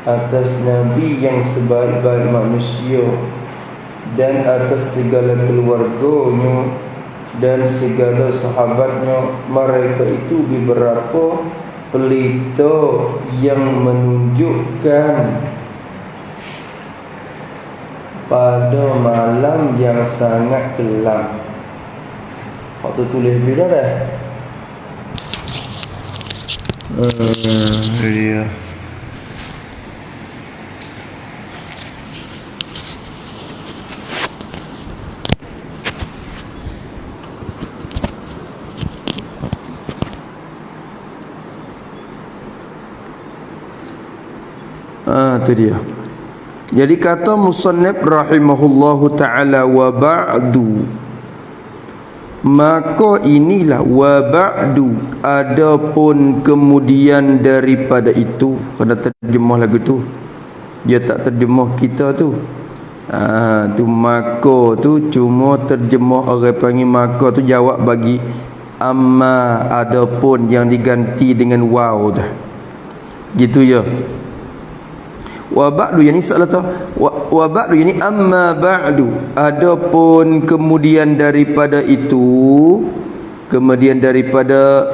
atas Nabi yang sebaik-baik manusia dan atas segala keluarganya dan segala sahabatnya. Mereka itu beberapa pelita yang menunjukkan pada malam yang sangat kelam. Waktu tulis bila dah? Dia. Tu dia. Jadi kata musannif rahimahullahu ta'ala, wa ba'du, maka inilah, wa ba'du, adapun kemudian daripada itu. Kena terjemah lagu tu, dia tak terjemah kita tu. Tu maka tu cuma terjemah orang panggil maka tu jawab bagi amma, adapun yang diganti dengan waw dah. Gitu ya. Wa ba'du yani salata wa ba'du yani amma ba'du, adapun kemudian daripada itu, kemudian daripada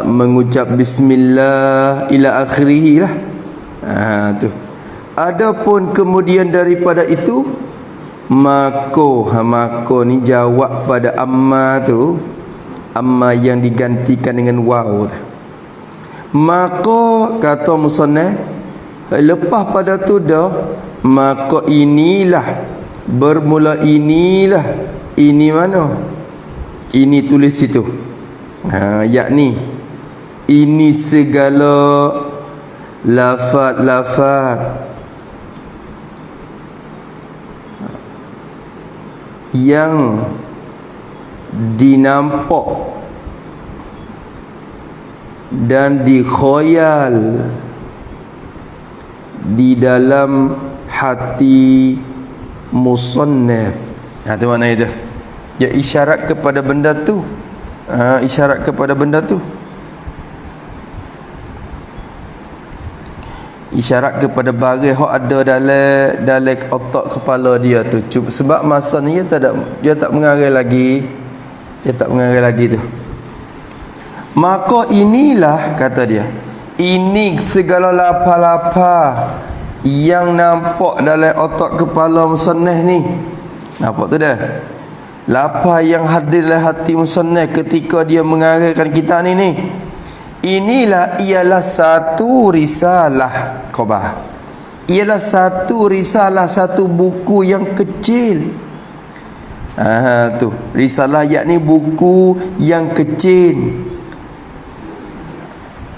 mengucap bismillah ila akhirih lah. Tu adapun kemudian daripada itu, maka ni jawab pada amma tu, amma yang digantikan dengan waw. Maka kata musannaf, lepas pada tu dah, maka inilah, bermula inilah, ini mana? Ini tulis situ. Yakni ini segala lafaz-lafaz yang dinampak dan dikhayal di dalam hati musannaf. Tu makna itu. Ya, isyarat kepada benda tu. Isyarat kepada benda tu. Isyarat kepada barang yang ada dalam otak kepala dia tu. Sebab masa ni dia tak mengarang lagi. Dia tak mengarang lagi tu. Maka inilah, kata dia, ini segala lapa-lapa yang nampak dalam otak kepala musannaf ni. Nampak tu dah? Lapa yang hadir dalam hati musannaf ketika dia mengarangkan kitab ni. Inilah ialah satu risalah khabar. Ialah satu risalah, satu buku yang kecil. Tu risalah, yakni buku yang kecil,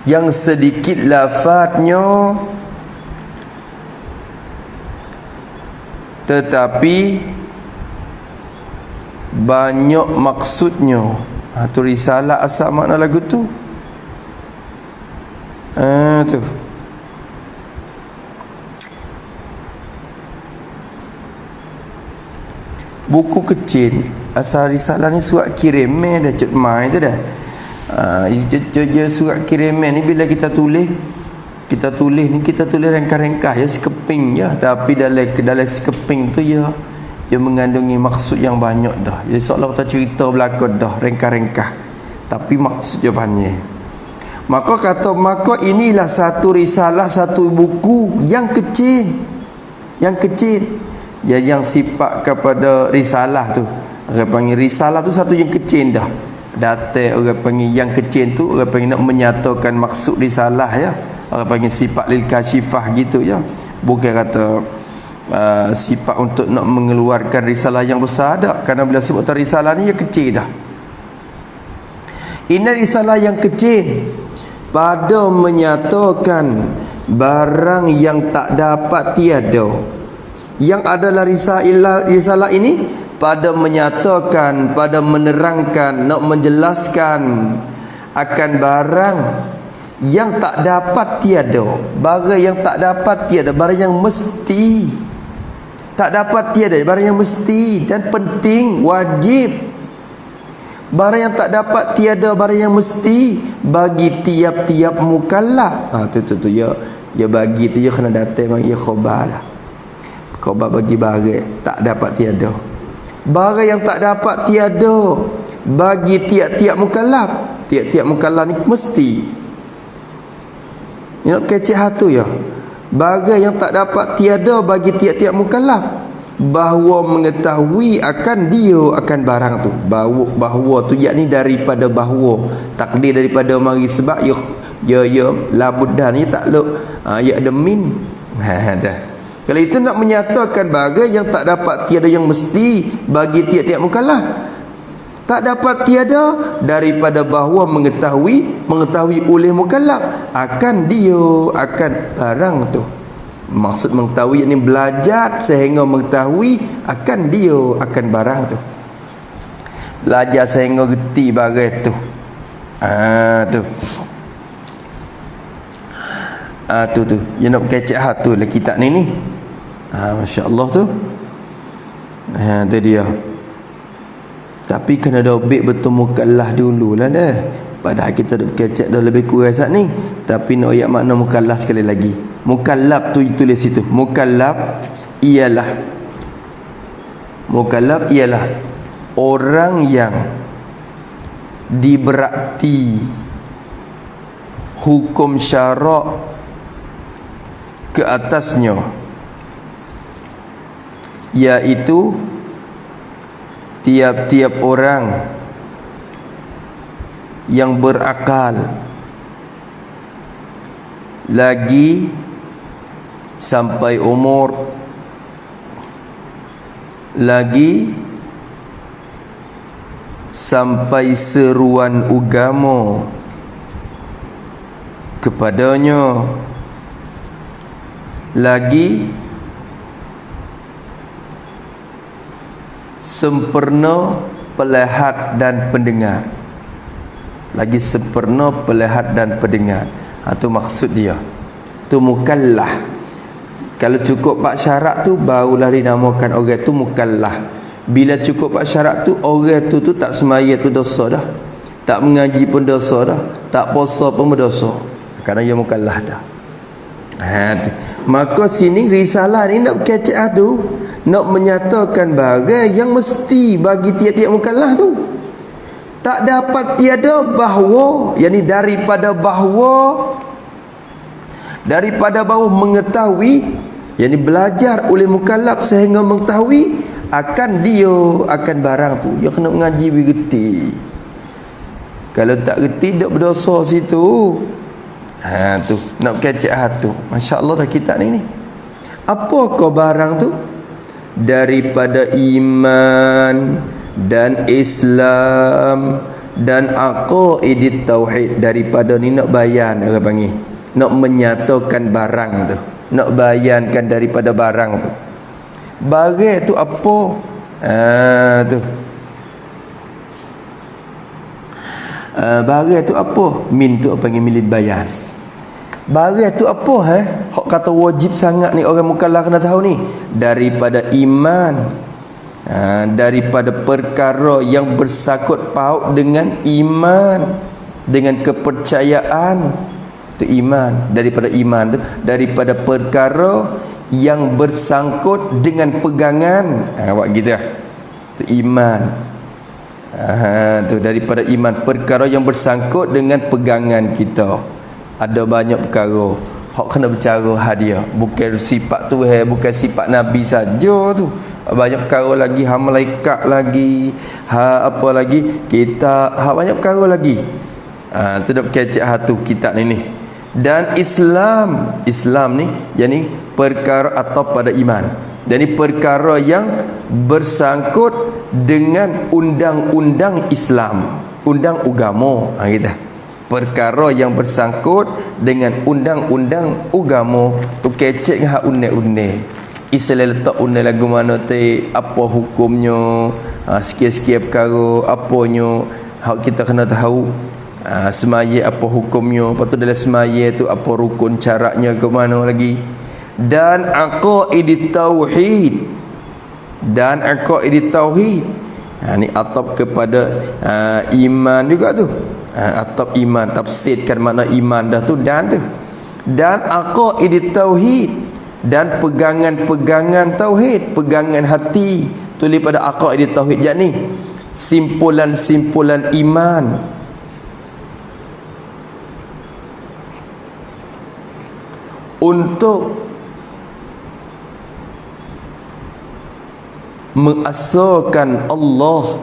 yang sedikit lafaznya tetapi banyak maksudnya. Tu risalah asal makna lagu tu. Tu buku kecil. Asal risalah ni surat kiriman dah, cut mai tu dah. Surat kiriman ni bila kita tulis ni, kita tulis ringkas-ringkas ya, sekeping ya, tapi dalam sekeping tu ya, dia mengandungi maksud yang banyak dah. Jadi seolah kita cerita belakang dah, ringkas-ringkas, tapi maksud dia banyak. Maka inilah satu risalah, satu buku yang kecil. Ya, yang sifat kepada risalah tu, orang panggil risalah tu satu yang kecil dah. Data orang panggil yang kecil tu, orang panggil nak menyatakan maksud risalah ya. Orang panggil sifat lil kashifah gitu ya. Bukan kata sifat untuk nak mengeluarkan risalah yang besar dah. Kerana bila sebut risalah ni, ya kecil dah. Ini risalah yang kecil pada menyatakan barang yang tak dapat tiada. Yang adalah risalah ini pada menyatakan, pada menerangkan, nak menjelaskan akan barang yang tak dapat tiada. Barang yang tak dapat tiada, barang yang mesti. Tak dapat tiada, barang yang mesti dan penting, wajib. Barang yang tak dapat tiada, barang yang mesti bagi tiap-tiap mukallaf. Tu ya. Ya bagi tu ya kena datang ya khabar lah. Khabar bagi barang tak dapat tiada. Barang yang tak dapat tiada bagi tiap-tiap mukallaf. Tiap-tiap mukallaf ni mesti. You nak kecek hatu ya. Barang yang tak dapat tiada bagi tiap-tiap mukallaf, bahawa mengetahui akan dia akan barang tu. Bahawa tu yakni daripada bahawa takdir daripada mari sebab ya labuddan ni tak luk ya ada min. Kalau itu nak menyatakan barang yang tak dapat tiada yang mesti bagi tiap-tiap mukallaf, tak dapat tiada daripada bahawa mengetahui oleh mukallaf akan dia akan barang tu. Maksud mengetahui yakni belajar sehingga mengetahui akan dia akan barang tu. Belajar sehingga reti barang tu. Tu you nak kecek hatu lah kitab ni. Masya-Allah tu. Tu dia. Tapi kena dobek betul mukallaf dululah dah. Padahal kita dah kecek dah lebih kurang saat ni. Tapi nak ayat makna mukallaf sekali lagi. Mukallaf tu tulis situ. Mukallaf ialah orang yang diberakti hukum syarak ke atasnya, iaitu tiap-tiap orang yang berakal lagi sampai umur, lagi sampai seruan agama kepadanya, lagi sempurna pelihat dan pendengar, lagi sempurna pelihat dan pendengar. Itu maksud dia. Tu mukallaf. Kalau cukup 4 syarat tu barulah dinamakan orang tu mukallaf. Bila cukup 4 syarat tu orang tu tak semaya tu dosa dah. Tak mengaji pun dosa dah. Tak puasa pun berdosa. Kerana dia mukallaf dah. Maka sini risalah ni nak kecek tu, nak menyatakan barang yang mesti bagi tiap-tiap mukallaf tu. Tak dapat tiada bahawa, yakni daripada bahawa mengetahui, yakni belajar oleh mukallaf sehingga mengetahui akan dia akan barang tu. Dia kena mengaji bergerti. Kalau tak gerti dak berdosa situ. Tu nak kecek hatu. Masya-Allah dah kitab ni. Apa kau barang tu? Daripada iman dan Islam dan aqaidit tauhid. Daripada ni nak bayan orang panggil, nak menyatakan barang tu, nak bayankan daripada barang tu. Barang tu apa? Tu barang tu apa? Min tu apa panggil milid bayan. Barang tu apa hak kata wajib sangat ni orang mukallaf kena tahu ni. Daripada iman, daripada perkara yang bersangkut paut dengan iman, dengan kepercayaan. Tu iman. Daripada iman tu, daripada perkara yang bersangkut dengan pegangan. Awak gitu lah. Tu iman. Tu daripada iman, perkara yang bersangkut dengan pegangan kita. Ada banyak perkara hak kena bercara hadiah. Bukan sifat tu bukan sifat Nabi saja tu. Banyak perkara lagi, malaikat lagi, apa lagi? Kita banyak perkara lagi. Tu dak kecek hatu kitab ni. Dan Islam ni yakni perkara atau pada iman. Jadi perkara yang bersangkut dengan undang-undang Islam, undang agama, gitu. Perkara yang bersangkut dengan undang-undang agama tu kecek dengan hak unne-unne. Islam letak unne lagu mana te, apa hukumnya, sikit-sikit perkara apanya hak kita kena tahu. Semaya apa hukumnya, lepas tu dalam semaya tu apa rukun caranya ke mana lagi. Dan aqaidit tauhid, ni atap kepada iman juga tu. Atap iman, tafsirkan makna iman dah tu dan tu. dan aqaid tauhid, dan pegangan-pegangan tauhid, pegangan hati tulis pada aqaid tauhid, yakni simpulan-simpulan iman. Untuk mengasahkan Allah.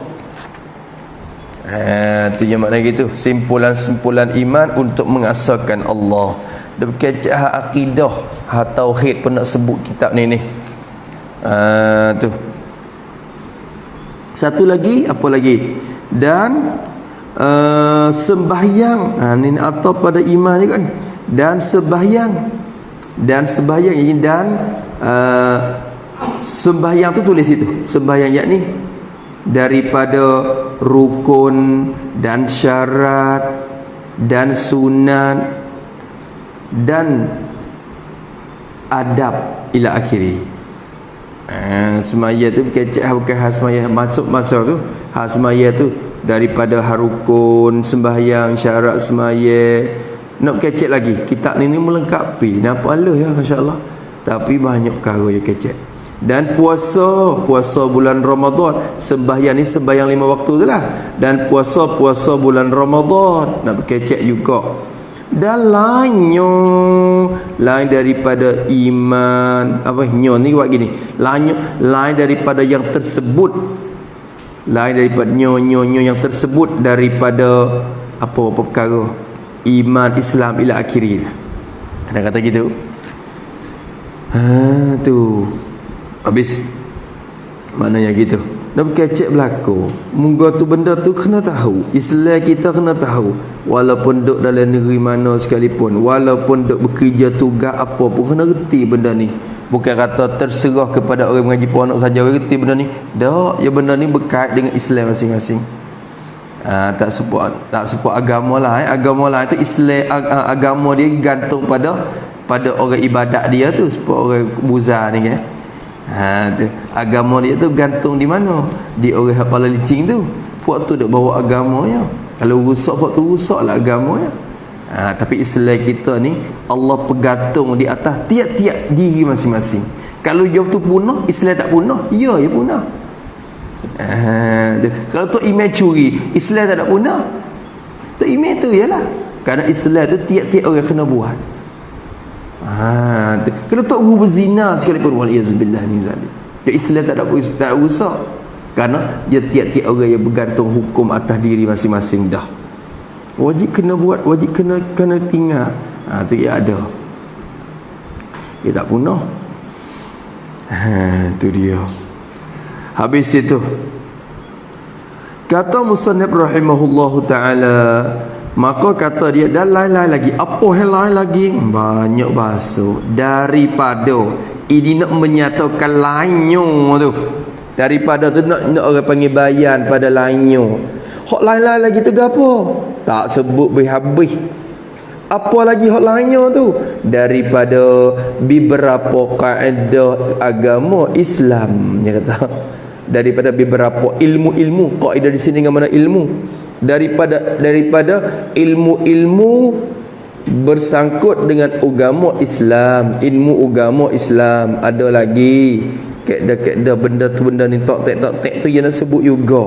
Tu yang makna gitu, simpulan-simpulan iman untuk mengasahkan Allah. Dia berkecek akidah, tauhid pun nak sebut kitab ni. Tu. Satu lagi, apa lagi? Dan sembahyang. Ni atau pada iman juga kan. Dan sembahyang. Dan sembahyang tu tulis itu. Sembahyang yakni daripada rukun dan syarat dan sunat dan adab ila akhiri. Semaya tu kecek bukan khas semaya masuk masa tu. Khas semaya tu daripada rukun sembahyang, syarat semaya. Nak kecek lagi. Kitab ni melengkapi. Nampak Allah ya, masya-Allah. Tapi banyak perkara yang kecek. Dan puasa bulan Ramadan. Sembahyang ni sembahyang 5 waktu tu lah. Dan puasa bulan Ramadan. Nak kecek juga. Dan lain daripada iman. Apa nyo ni buat gini. Lain daripada yang tersebut. Lain daripada nyo yang tersebut daripada apa perkara iman Islam ila akhiri. Kena kata gitu. Tu habis maknanya gitu. Dah kecek berlaku. Moga tu benda tu kena tahu. Islam kita kena tahu. Walaupun duduk dalam negeri mana sekalipun, walaupun duduk bekerja tugas apa pun, kena reti benda ni. Bukan kata terserah kepada orang mengaji ponok saja reti benda ni. Dak, ya benda ni berkait dengan Islam masing-masing. Tak support agama lah. Agama lah itu Islam, agama dia gantung pada orang ibadat dia tu. Support orang buza ni kan. Tu agama dia tu gantung di mana? Di orang kepala licing tu. Puak tu duk bawa agamanya. Kalau rusak puak tu rusaklah agamanya. Tapi Islam kita ni Allah pegantung di atas tiap-tiap diri masing-masing. Kalau jauh tu punah, Islam tak punah. Ya punah. Kalau tu email curi, Islam tak ada punah. Tu email tu ialah kerana Islam tu tiap-tiap orang kena buat. Kalau tu guru berzina sekalipun, waliyazubillah min zalik, dia Islam tak ada rusak. Kerana dia tiap-tiap orang yang bergantung hukum atas diri masing-masing dah. Wajib kena buat, wajib kena tinggal. Tu ia ada. Dia tak punah. Tu dia. Habis itu kata musannif rahimahullahu ta'ala, maka kata dia dan lain-lain lagi. Apa yang lain lagi? Banyak bahasa. Daripada ini nak menyatakan lainnya tu. Daripada tu nak orang panggil bayan pada lainnya. Hak lain-lain lagi tu apa? Tak sebut habis. Apa lagi hak lainnya tu? Daripada beberapa kaedah agama Islam, dia kata. Daripada beberapa ilmu-ilmu, kaedah di sini dengan mana ilmu? Daripada ilmu-ilmu bersangkut dengan agama Islam, ilmu agama Islam. Ada lagi kaedah-kaedah benda ni tok-tek tu yang nak sebut juga.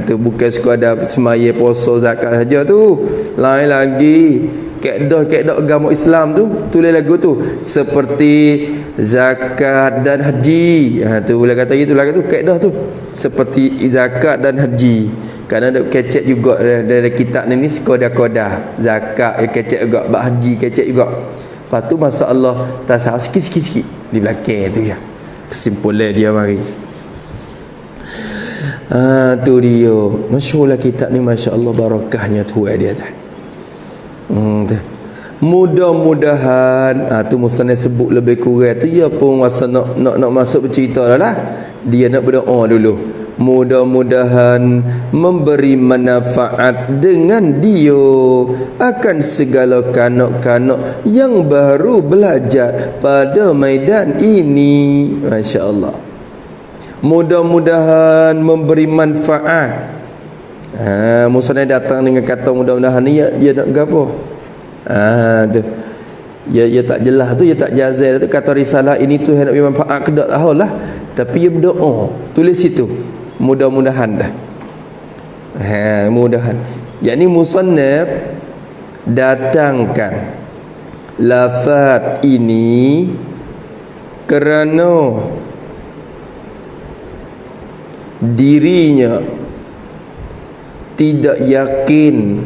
Tu bukan sekadar semaya puasa zakat saja tu. Lain lagi kaedah-kaedah agama Islam tu, tulis lagu tu seperti zakat dan haji. Tu boleh kata gitu lah tu kaedah tu. Seperti zakat dan haji. Kerana ada kecek juga dari kitab ni sekodah-kodah. Zakat ya kecek juga, bab haji kecek juga. Lepas tu masalah tasawuf sikit-sikit di belakang tu ya. Kesimpulan dia mari. Tu dia. Masyaallah kitab ni, masya-Allah barakahnya Tuhan dia dah. Mudah-mudahan tu musannif sebut lebih kurang tu ya pun masa nak masuk bercerita lah. Dia nak berdoa dulu. Mudah-mudahan memberi manfaat dengan dia akan segala kanak-kanak yang baru belajar pada medan ini. Masya-Allah. Mudah-mudahan memberi manfaat. Musannif datang dengan kata mudah-mudahan ni dia nak gapo? Tu Ya tak jelas tu, ya tak jazai tu kata risalah ini tu hendak bermanfaat ke tak tahulah, tapi dia berdoa tulis situ, mudah-mudahan dah. Mudahan. Yakni musannaf datangkan lafaz ini kerana dirinya tidak yakin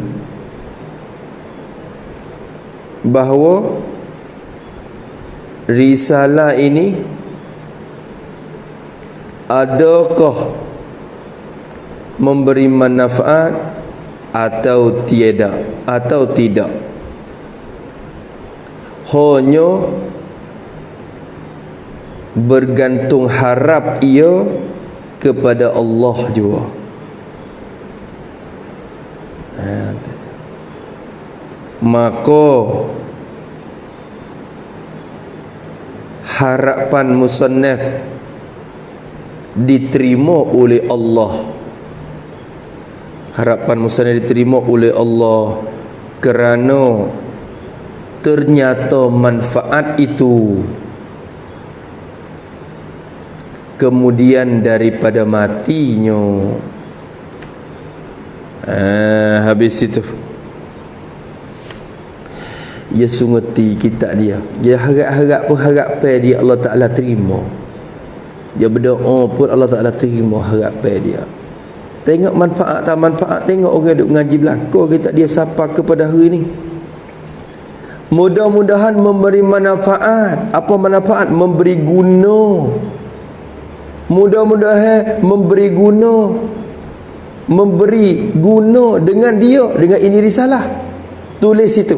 bahawa risalah ini adakah memberi manfaat atau tidak. Hanya bergantung harap ia kepada Allah jua. Maka harapan musannaf diterima oleh Allah. Harapan musannaf diterima oleh Allah kerana ternyata manfaat itu kemudian daripada matinya. Habis itu dia sungguti kita dia harap pun harapan dia Allah Ta'ala terima, dia berdoa pun Allah Ta'ala terima harapan dia. Tengok manfaat tak manfaat, tengok orang duk ngaji belakang kita dia sapa kepada hari ni. Mudah-mudahan memberi manfaat. Apa manfaat? Memberi guna. Mudah-mudahan memberi guna, memberi guna dengan dia, dengan ini risalah. Tulis itu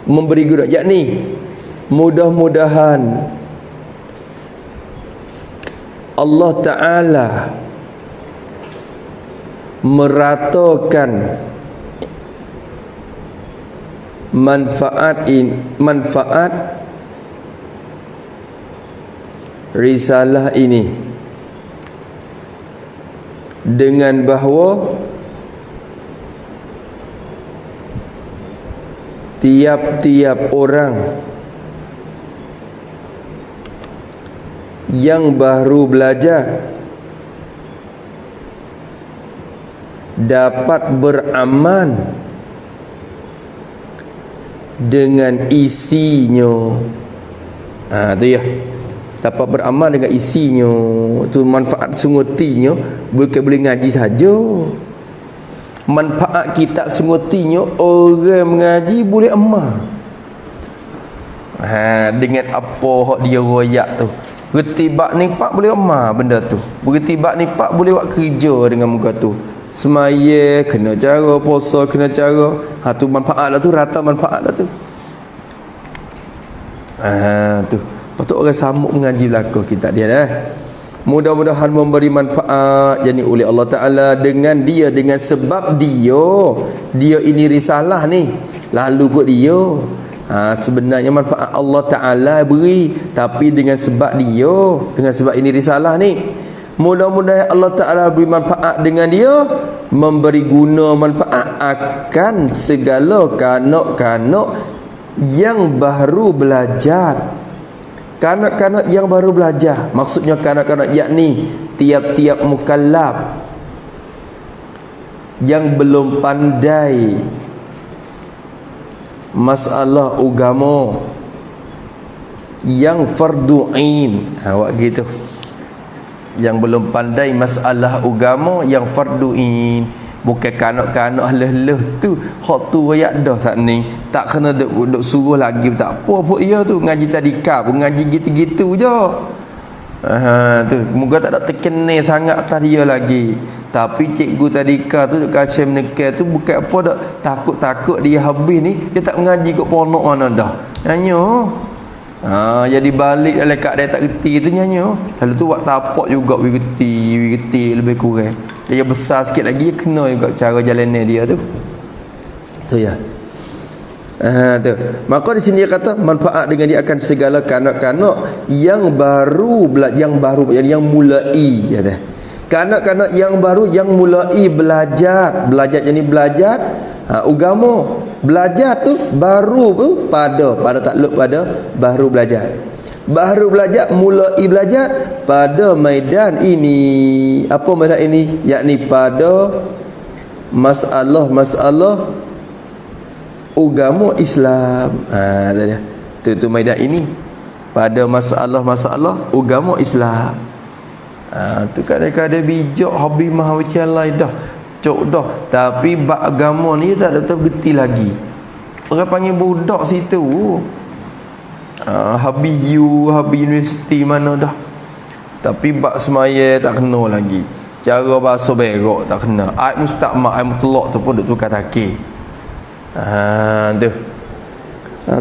memberi guna, yakni mudah-mudahan Allah Ta'ala meratakan manfaat risalah ini dengan bahawa tiap-tiap orang yang baru belajar dapat beramal dengan isinya. Tu ya, dapat beramal dengan isinya. Tu manfaat sungutinya, bukan boleh ngaji saja. Manfaat kitab sungutinya orang mengaji boleh amal. Dengan apa hak dia royak tu. Bertibak nipak boleh amal benda tu. Bertibak nipak boleh buat kerja dengan muka tu. Semaya kena cara, puasa kena cara. Tu manfaat lah tu, rata manfaat lah tu. Tu patut orang sambut mengaji belakang kita dia dah. Mudah-mudahan memberi manfaat jadi oleh Allah Ta'ala dengan sebab dia ini risalah ni, lalu kot dia. Sebenarnya manfaat Allah Ta'ala beri, tapi dengan sebab sebab ini risalah ni. Mudah-mudahan Allah Ta'ala beri manfaat dengan dia, memberi guna manfaat akan segala kanak-kanak yang baru belajar. Kanak-kanak yang baru belajar, maksudnya kanak-kanak yakni tiap-tiap mukallaf yang belum pandai masalah agama, yang fardu ain. Awak gitu, yang belum pandai masalah agama yang fardu ain. Bukan kanak-kanak leh-leh tu, hak tu royak dah saat ni, tak kena duk suruh lagi, tak apa pun ia tu ngaji tadika pun ngaji gitu-gitu je. Tu moga tak ada terkena sangat atas dia lagi. Tapi cikgu tadika tu duk kasih menekan tu bukan apa dak, takut-takut dia habis ni dia tak mengaji kat ponok mana dah. Nyanyo. Jadi balik dalam keadaan tak reti tu nyanyo. Lalu tu buat tapak juga reti lebih kurang. Dia besar sikit lagi, dia kena juga cara jalannya dia tu. Tu ya. Tu. Maka di sini dia kata manfaat dengan dia akan segala kanak-kanak yang baru yang mulai kata. Kanak-kanak yang baru yang mulai belajar. Belajar jadi belajar Agama belajar tu baru tu pada takluk pada baru belajar mulai belajar pada maidan ini. Apa maidan ini? Yakni pada masalah agama Islam. Tadi tu maidan ini pada masalah agama Islam. Tu kadang-kadang bijak hobi mahawicin lain dah cok dah, tapi bab agama ni tak ada betul lagi. Orang panggil budak situ. Habis universiti mana dah, tapi bab semaya tak kena lagi. Cara bahasa berak tak kena. Aib mustaqmak, aib mutlak tu pun duk tukar takir.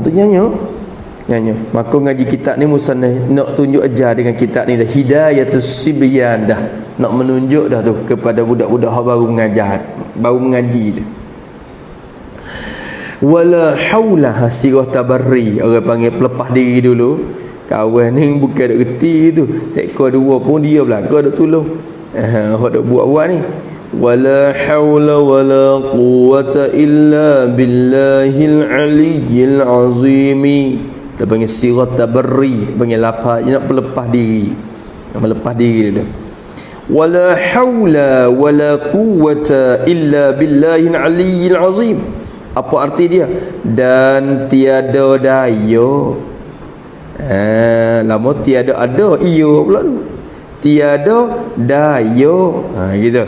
Tu nyanyi. Maka ngaji kitab ni musannaf nak tunjuk ajar dengan kitab ni dah hidayatus sibyan dah. Nak menunjuk dah tu kepada budak-budak yang baru mengaji tu. Wala haula sirah tabarri, orang panggil pelepah diri dulu. Kawan ni bukan dak reti tu. Seekor dua pun dia belaka dak tolong. Hak dak buat ni. Wala haula wala quwwata illa billahil aliyyil azimi. Kita panggil sirat tabarri, panggil lapar, nak pelepah diri. Nak melepah diri dia. Wala haula wala quwwata illa billahil aliyyil azim. Apa arti dia? Dan tiada daya. Lama tiada ada iyo pula tu. Tiada daya. Gitu.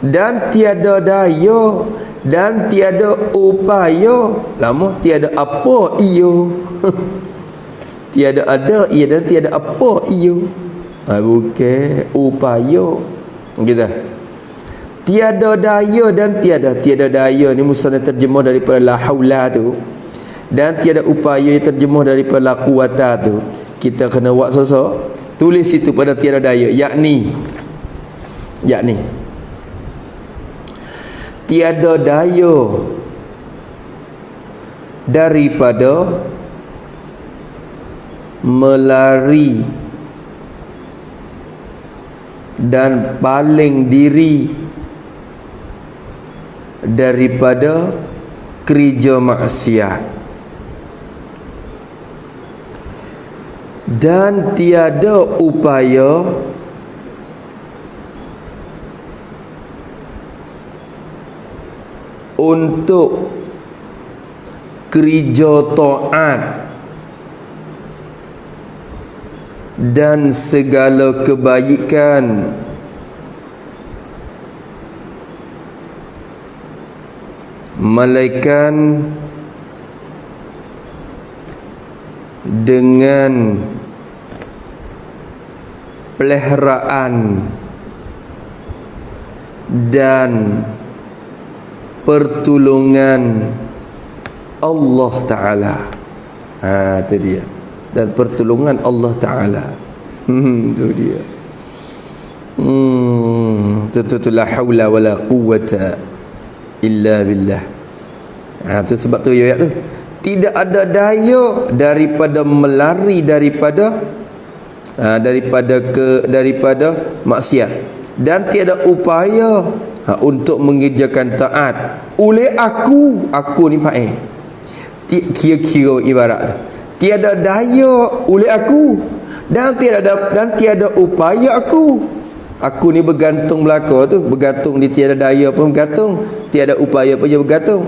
Dan tiada daya dan tiada upaya. Lama tiada apa iyo. Tiada ada ia dan tiada apa iyo. Bukan upaya. Gitu. Tiada daya dan tiada daya ni musannaf terjemah daripada la haula tu, dan tiada upaya terjemah daripada la quwata tu. Kita kena buat sosok tulis itu pada tiada daya, yakni tiada daya daripada melari dan paling diri daripada kerja maksiat, dan tiada upaya untuk kerja taat dan segala kebaikan malaikat dengan peliharaan dan pertolongan Allah Ta'ala. Itu dia. Dan pertolongan Allah Ta'ala. Itu dia. Itu la hawla wa la quwwata illa billah. Tu sebab tu ayat tu. Tidak ada daya daripada melari daripada maksiat, dan tiada upaya untuk mengerjakan taat oleh aku ni pakai kira-kira ibarat tu. Tiada daya oleh aku dan tiada upaya aku ni bergantung belaka tu, bergantung di tiada daya pun bergantung, tiada upaya pun dia bergantung.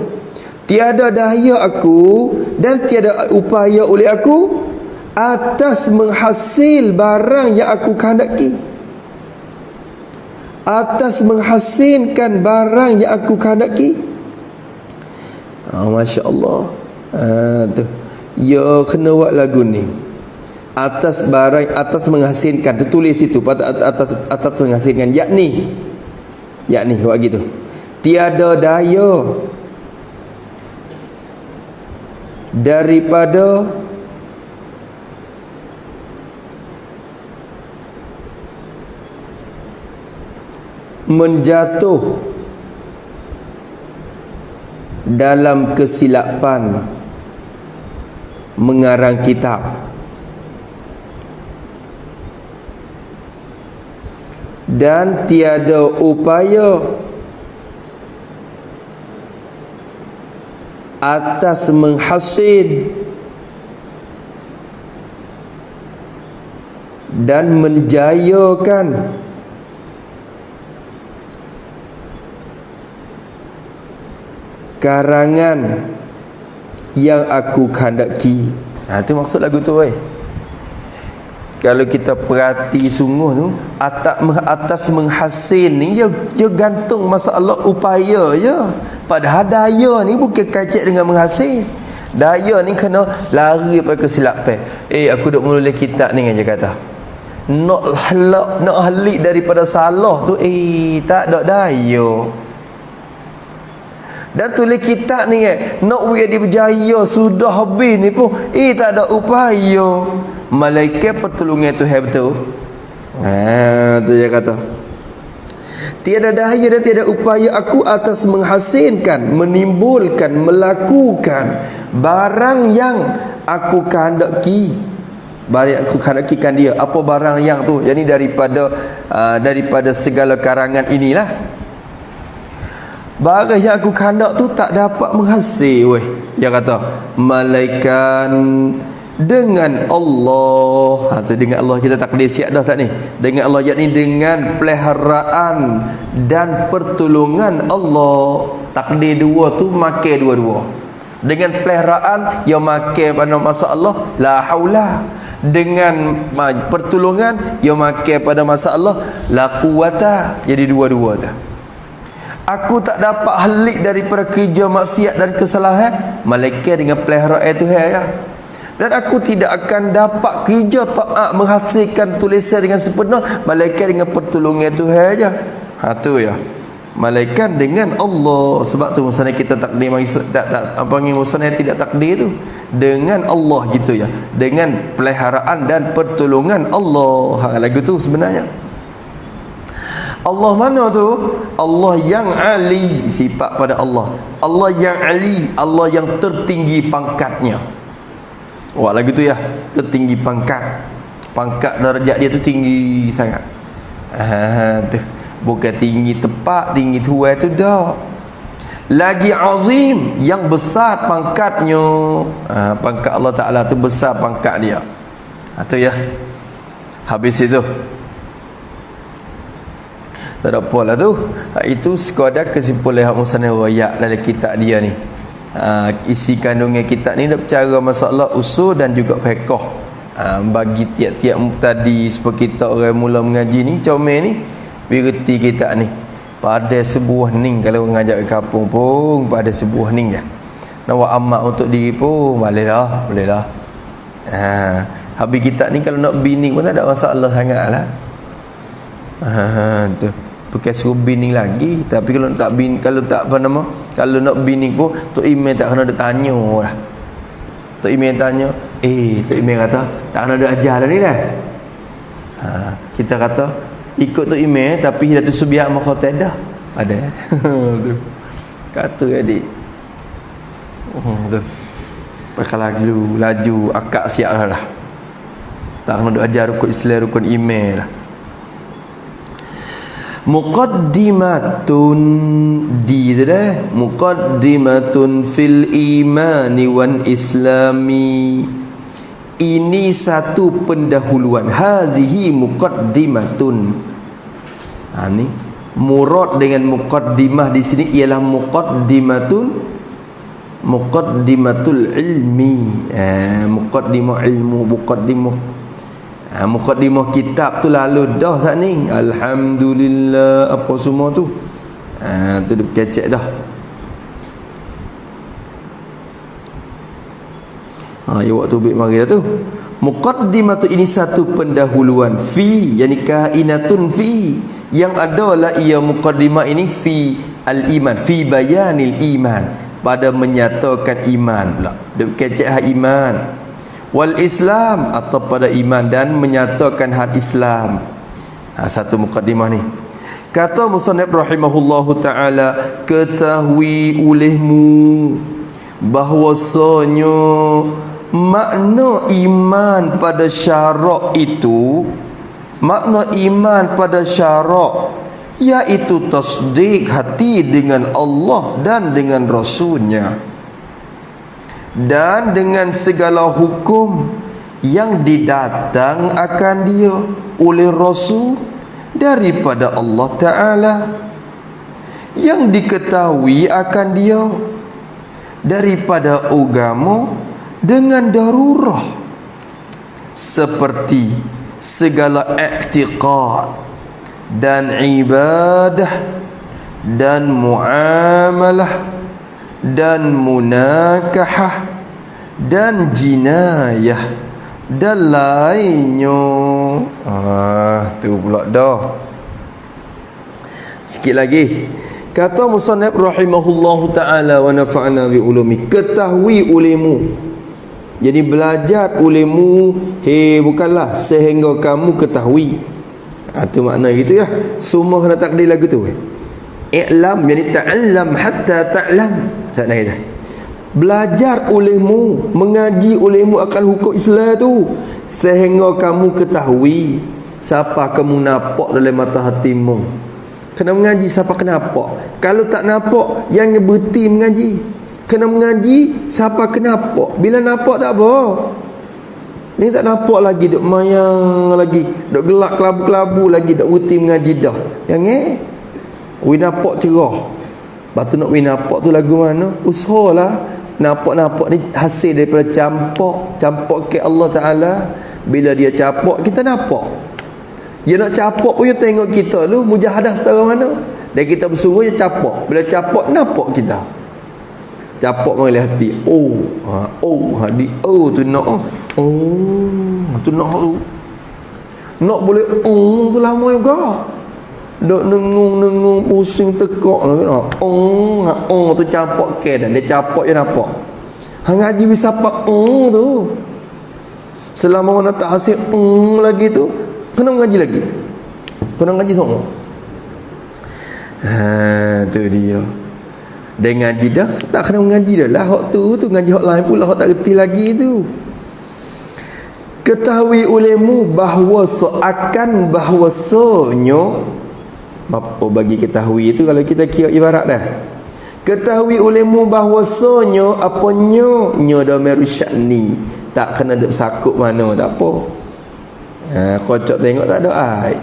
Tiada daya aku dan tiada upaya oleh aku atas menghasil barang yang aku kehendaki, atas menghasilkan barang yang aku kehendaki. Masya Allah. Tu ya kena buat lagu ni. Atas barang, atas menghasilkan, tertulis itu pada atas menghasilkan, yakni buat gitu. Tiada daya daripada menjatuh dalam kesilapan mengarang kitab, dan tiada upaya atas menghassin dan menjayakan karangan yang aku kehendaki. Itu maksud lagu tu. Kalau kita perhati sungguh tu, atas menghassin ni dia gantung masalah upaya je. Padahal daya ni bukan kacik dengan menghassin. Daya ni kena lari pada kesilapan. Aku duk menulis kitab ni aja kata. Nak halik daripada salah tu tak ada daya. Dan tulis kitab ni nak dia berjaya sudah habis ni pun tak ada upaya. Malaikat pertolongan Tuhan betul. Tu dia kata. Tiada daya dan tiada upaya aku atas menghassinkan, menimbulkan, melakukan barang yang aku kehendaki. Barang yang aku kehendakikan dia. Apa barang yang tu? Yang ni daripada segala karangan inilah. Barang yang aku kehendak tu tak dapat menghasil. Dia kata malaikat dengan Allah. Tu dengan Allah kita takdir siap dah tak ni? Dengan Allah, yakni dengan peliharaan dan pertolongan Allah. Takdir dua tu makan dua-dua. Dengan peliharaan yang makan pada masa Allah, la haula. Dengan pertolongan yang makan pada masa Allah, la quwata. Jadi dua-dua tu. Aku tak dapat halik daripada kerja maksiat dan kesalahan. Malaikat dengan peliharaan Tuhan ya. Dan aku tidak akan dapat kerja taat menghasilkan tulisan dengan sempurna. Malaikat dengan pertolongan Tuhan aja. Tu ya. Malaikat dengan Allah. Sebab tu musnah kita takdir tak panggil musnah tidak takdir tu. Dengan Allah gitu ya. Dengan peliharaan dan pertolongan Allah. Lagu tu sebenarnya. Allah mana tu? Allah yang ali, sifat pada Allah. Allah yang ali, Allah yang tertinggi pangkatnya. Lagu tu ya, tertinggi pangkat. Pangkat darjat dia tu tinggi sangat. Tu. Bukan tinggi tepat, tinggi tuai tu dah. Lagi azim, yang besar pangkatnya. Pangkat Allah Ta'ala tu besar pangkat dia. Tu ya. Habis itu. Tak ada apa lah tu. Itu sekadar kesimpulan hak musannaf riwayat dalam kitab dia ni. Isi kandungan kitab ni dah bercara masalah usul dan juga fiqh. Bagi tiap-tiap mubtadi seperti kita orang mula mengaji ni, comel ni, bererti kitab ni. Pada sebuah ning kalau mengajak ke kampung pun pada sebuah ning je. Nak buat amat untuk diri pun boleh lah. Habis kitab ni kalau nak bini pun tak ada masalah sangatlah. Tu. Bukan suruh bini lagi, tapi kalau tak bini, kalau nak bini pun Tok Imam tak kena ada tanya lah. Tok Imam tanya, Tok Imam kata tak kena ada ajar dah ni dah. Kita kata ikut Tok Imam tapi dah tu subiak makhotan dah. Ada. Tu. Kata adik. Tu. Pakai laju akak siap dah. Tak kena ada ajar rukun Islam, rukun iman lah. Muqaddimatun muqaddimatun fil imani wan islami. Ini satu pendahuluan. Hazihi muqaddimatun. Ni murad dengan muqaddimah di sini ialah muqaddimatul ilmi. Muqaddimah ilmu, muqaddimah kitab tu lalu dah saat ni. Alhamdulillah apa semua tu. Tu dia kecek dah. Ya waktu bik mari dah tu. Muqaddimah tu ini satu pendahuluan fi, yani kainatun fi, yang adalah ia muqaddimah ini fi al-iman, fi bayanil iman, pada menyatakan iman pula. Dia kecek hak iman. Wal Islam, atau pada iman dan menyatakan had Islam. Satu mukaddimah ni. Kata musannaf rahimahullahu taala, ketahui olehmu bahwasanya makna iman pada syarak itu, makna iman pada syarak iaitu tasdik hati dengan Allah dan dengan Rasulnya. dan dengan segala hukum yang didatang akan dia oleh Rasul daripada Allah Ta'ala, yang diketahui akan dia daripada agama dengan darurah, seperti segala i'tiqad dan ibadah dan muamalah dan munakahah dan jinayah dan lainnya. Tu pula dah. Sikit lagi. Kata musannif rahimahullahu ta'ala wa nafa'na bi ulumi, ketahui ulimu. Jadi belajar ulimu, bukanlah sehingga kamu ketahui. Tu makna gitu ya. Semua kena takdir lagu tu. I'lam, yani ta'allam hatta ta'lam. Tak nak kata. Belajar ulimu, mengaji ulimu akan hukum Islam tu sehingga kamu ketahui siapa kamu nampak dalam mata hatimu. Kena mengaji siapa kena nampak. Kalau tak nampak, jangan berhenti mengaji. Kena mengaji siapa kena nampak. Bila nampak tak apa. Ni tak nampak lagi, duk mayang lagi, duk gelak kelabu-kelabu lagi, duk berhenti mengaji dah. Jangan. Wi nampak cerah. Batu nak wi nampak tu lagu mana? Usahalah nampak-nampak ni hasil daripada campak ke Allah Ta'ala. Bila dia campak, kita nampak. Dia nak campak pun dia tengok kita lu mujahadah setara mana. Dan kita bersungguh dia campak. Bila campak, nampak kita. Campak mengalir hati. Tu nak. Tu nak tu. Nak boleh tu lama juga. Dok nengung pusing tekak lah. Tu campak ke dan dia campak dia nampak. Hang ngaji bisa apa tu. Selama mana tak hasil lagi tu, kena mengaji lagi. Kena mengaji semua. Tu dia. Dia ngaji dah, tak kena mengaji dah lah. Hak tu ngaji hak lain pula, hak tak reti lagi tu. Ketahui olehmu bahawa seakan bahawasanya, apa bagi ketahui itu kalau kita kira ibarat dah. Ketahui olehmu bahawasanya apa nyo domer sya'ni, tak kena duk sakut mana tak apa. Kocok tengok tak ada ai.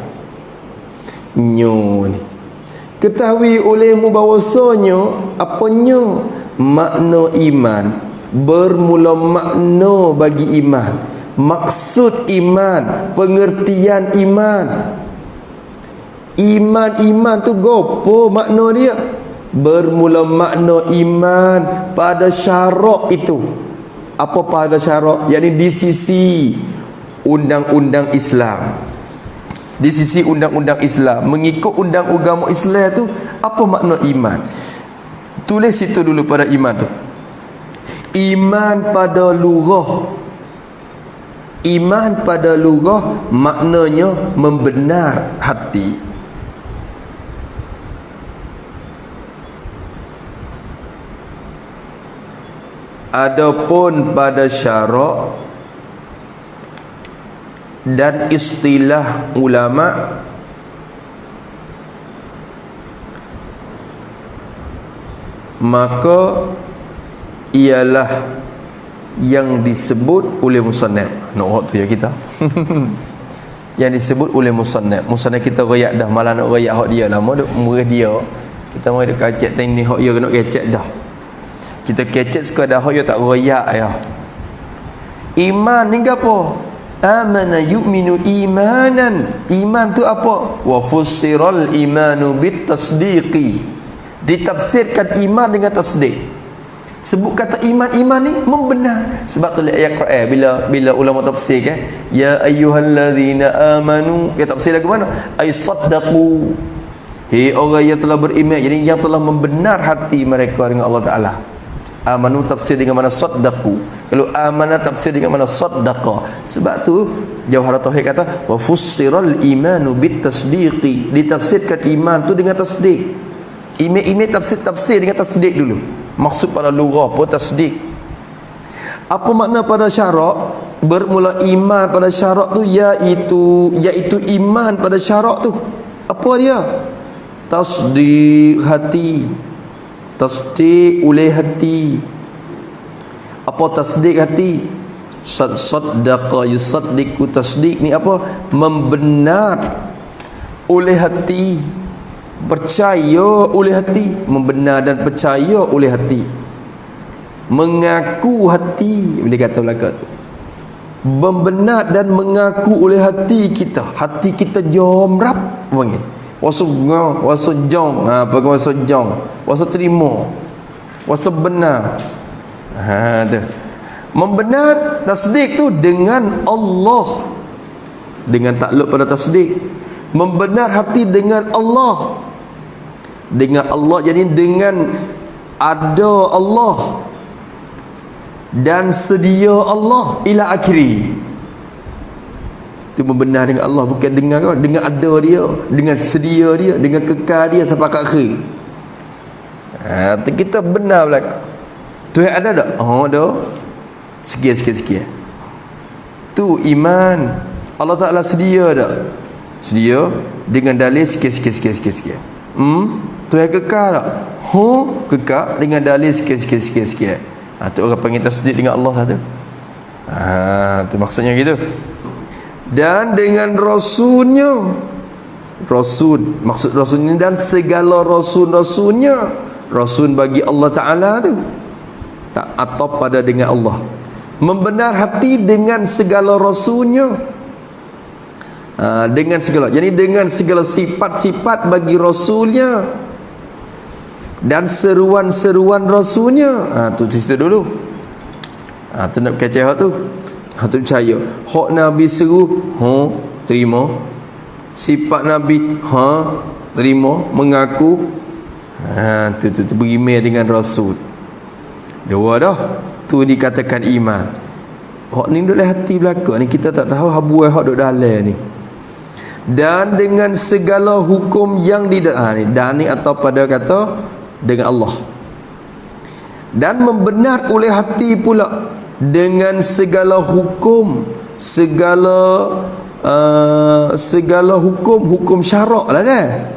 Nyo ni. Ketahui olehmu bahawasanya apa nyo makna iman, bermula makna bagi iman, maksud iman, pengertian iman. Iman tu gopo makna dia? Bermula makna iman pada syarak itu. Apa pada syarak? Yakni di sisi undang-undang Islam. Di sisi undang-undang Islam, mengikut undang agama Islam tu, apa makna iman? Tulis situ dulu pada iman tu. Iman pada lughah. Iman pada lughah maknanya membenar hati. Adapun pada syarak dan istilah ulama, maka ialah yang disebut oleh musannaf. Nak waktu ya kita. Yang disebut oleh musannaf. Musannaf kita royak dah, malah nak royak hak dia lama duk murih dia. Kita mai duk kacak teng ni hak dia nak kecek dah. Kita kecek sekadar hak dia tak royak ya. Iman ni apa? Amana yu'minu imanan. Iman tu apa? Wa fussiral imanu bit tasdiqi. Ditafsirkan iman dengan tasdik. Sebut kata iman ni membenar. Sebab tu ayat Quran bila ulama tafsir kan, ya ayyuhallazina amanu, ya tafsir lagu mana? Ay saddaqu. Hei orang yang telah beriman, jadi yang telah membenar hati mereka dengan Allah Taala. Amanu tafsir dengan mana saddaqu. Kalau amanah tafsir dengan mana saddaqa. Sebab tu Jawharat Tauhid kata wa fussiral imanu bit tasdiqi. Ditafsirkan iman tu dengan tasdik. Ime tafsir dengan tasdik dulu. Maksud pada lughah pun tasdik. Apa makna pada syarak? Bermula iman pada syarak tu iaitu iman pada syarak tu. Apa dia? Tasdik hati. Tasdik oleh hati. Apa tasdik hati? Saddaqa yusaddiqu, tasdik ni apa? Membenar oleh hati, percaya oleh hati, membenar dan percaya oleh hati, mengaku hati, boleh kata belakang tu, membenar dan mengaku oleh hati kita. Hati kita jom rap panggil wasungong, wasujong, panggil wasujong, wasu terima, wasu benar. Tu membenar tasdik tu dengan Allah, dengan takluk pada tasdik. Membenar hati dengan Allah, dengan Allah, jadi dengan ada Allah dan sedia Allah ila akhiri. Itu membenar dengan Allah, bukan dengan ada dia, dengan sedia dia, dengan kekal dia sampai ke akhir. Kita benar belaka. Tuhan ada tak? Oh, ada. Sikit. Tu iman. Allah Ta'ala sedia tak? Sedia dengan dalil sikit. Tuhan kekal tak? Kekal dengan dalil sikit. Tu orang panggil tasdik dengan Allah lah tu. Tu maksudnya gitu. Dan dengan rasulnya, rasul, maksud rasulnya dan segala rasul-rasulnya. Rasul bagi Allah Ta'ala tu tak atau pada dengan Allah. Membenar hati dengan segala rasulnya, dengan segala, jadi dengan segala sifat-sifat bagi rasulnya dan seruan-seruan rasulnya. Tu cerita dulu. Tu nak kacau hak tu. Tu percaya hak Nabi seru, terima. Sifat Nabi, terima, mengaku. Tu berimeh dengan rasul. Dua dah. Tu dikatakan iman. Hak ni duduk dalam hati belaka ni, kita tak tahu habuai hak duduk dalam ni. Dan dengan segala hukum yang ni dan ni atau pada kata dengan Allah. Dan membenar oleh hati pula dengan segala hukum, segala hukum syarak lah dah.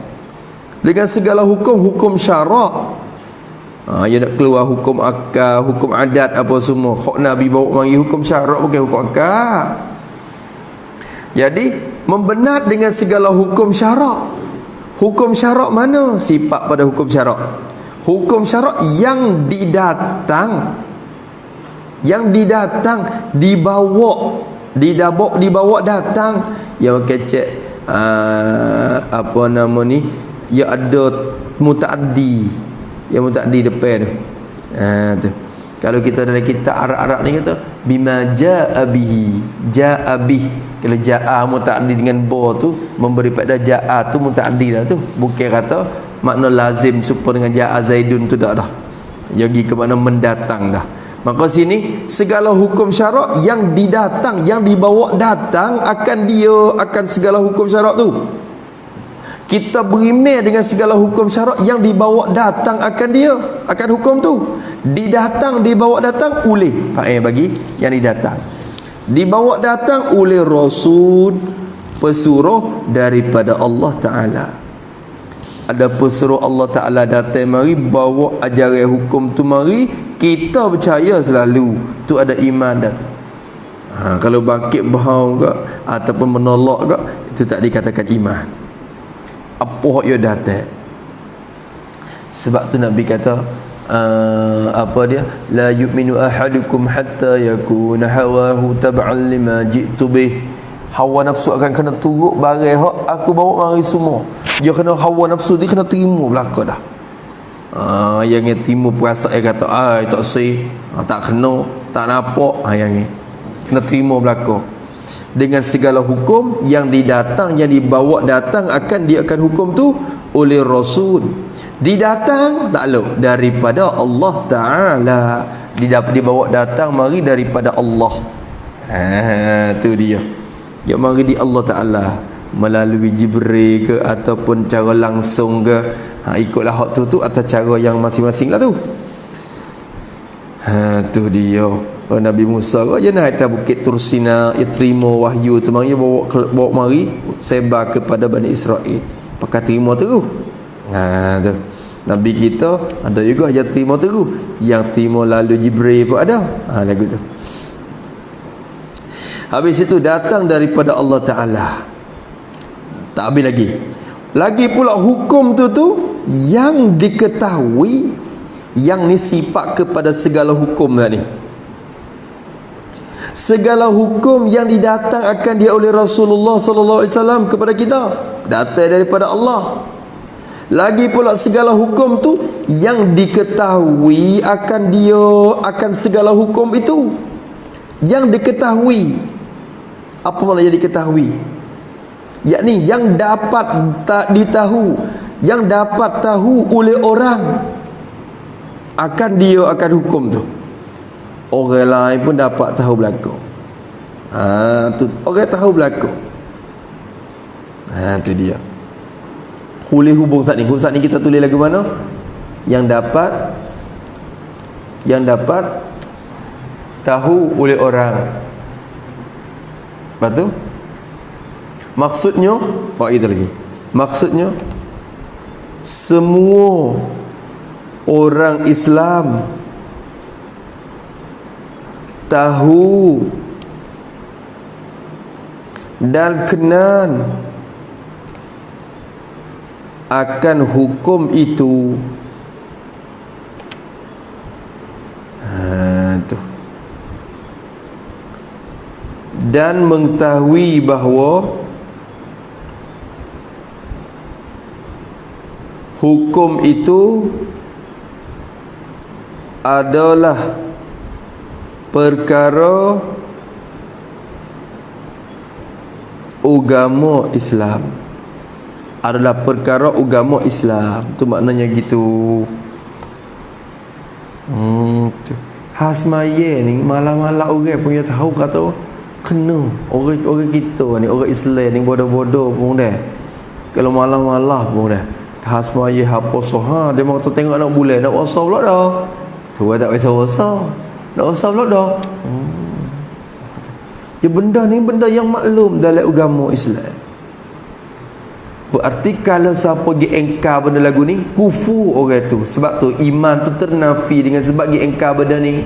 Dengan segala hukum syarak. Dia nak keluar hukum akal, hukum adat apa semua. Hak Nabi bawa mari hukum syarak, bukan hukum akal. Jadi membenar dengan segala hukum syarak. Hukum syarak mana? Sifat pada hukum syarak. Hukum syarak yang didatang, dibawa datang, yang kecek apa nama ni, ya ada mutaaddi. Yang mutaaddi depan tu. Tu. Kalau kita dalam kitab Arab-Arab ni kata bima jaa bihi, jaa bih. Kalau jaa mutaaddi dengan ba tu memberi pada jaa tu mutaaddi dah tu. Bukan kata makna lazim supaya dengan jaa zaidun tu dah. Yang ke makna mendatang dah. Maka sini segala hukum syarak yang didatang, yang dibawa datang akan dia, akan segala hukum syarak tu. Kita berimeh dengan segala hukum syarak yang dibawa datang akan dia, akan hukum tu. Dibawa datang oleh bagi yang didatang. Dibawa datang oleh Rasul, pesuruh daripada Allah Ta'ala. Ada pesuruh Allah Ta'ala datang mari bawa ajaran hukum tu mari, kita percaya selalu tu ada iman dah. Kalau bangkit bohong ke ataupun menolak ke, itu tak dikatakan iman. Apa yang datang. Sebab tu Nabi kata apa dia, la yu'minu ahadukum hatta yakuna hawahu tab'an lima ji'tu bih. Hawa nafsu akan kena turut barang hak aku bawa mari semua. Dia kena hawa nafsu dia kena terima belaka dah. Yang timbul perasaan kata tak sih, tak kena, tak nampak, yang kena terima belaka. Dengan segala hukum yang didatang, yang dibawa datang akan dia akan hukum tu oleh Rasul. Didatang takluk daripada Allah Ta'ala. Dibawa datang mari daripada Allah. Tu dia. Ya mari di Allah Ta'ala melalui Jibril ke ataupun cara langsung ke. Ikutlah hak tu atau cara yang masing-masing lah tu. Tu dia. Nabi Musa je naik atas bukit Tursina, ia terima wahyu tu mari bawa mari sebar kepada Bani Israel. Pakai terima tu. Tu. Nabi kita ada juga yang terima teru, yang terima lalu Jibril pun ada. Lagu tu. Habis itu datang daripada Allah Ta'ala. Tak habis lagi. Lagi pula hukum tu yang diketahui, yang ni sifat kepada segala hukum tadi. Segala hukum yang didatangkan dia oleh Rasulullah sallallahu alaihi wasallam kepada kita, datang daripada Allah. Lagi pula segala hukum tu yang diketahui akan dia, akan segala hukum itu yang diketahui. Apa maknanya diketahui? Yakni yang dapat tak ditahu, yang dapat tahu oleh orang akan dia, akan hukum tu. Orang lain pun dapat tahu berlaku. Tu orang tahu berlaku. Tu dia. Boleh hubung saat ni. Saat ni kita tulis lagu mana? Yang dapat tahu oleh orang. Lepas tu maksudnya kita lagi. Maksudnya semua orang Islam tahu dan kenal akan hukum itu. Tu. Dan mengetahui bahawa hukum itu adalah perkara agama Islam. Adalah perkara agama Islam. Tu maknanya gitu. Hasmaya ni malah-malah orang punya tahu kata kena orang kita ni, orang Islam ni bodoh-bodoh pun dah. Kalau malah-malah pun dah. Hasmaya apa soha dia mau tengok anak bulan nak puasa pula dah. Tu tak puasa. Nak puasa pula dah. Ya benda ni benda yang maklum dalam agama Islam. Berarti kalau siapa pergi engkar benda lagu ni, kufur orang tu. Sebab tu iman tu ternafi dengan sebab pergi engkar benda ni.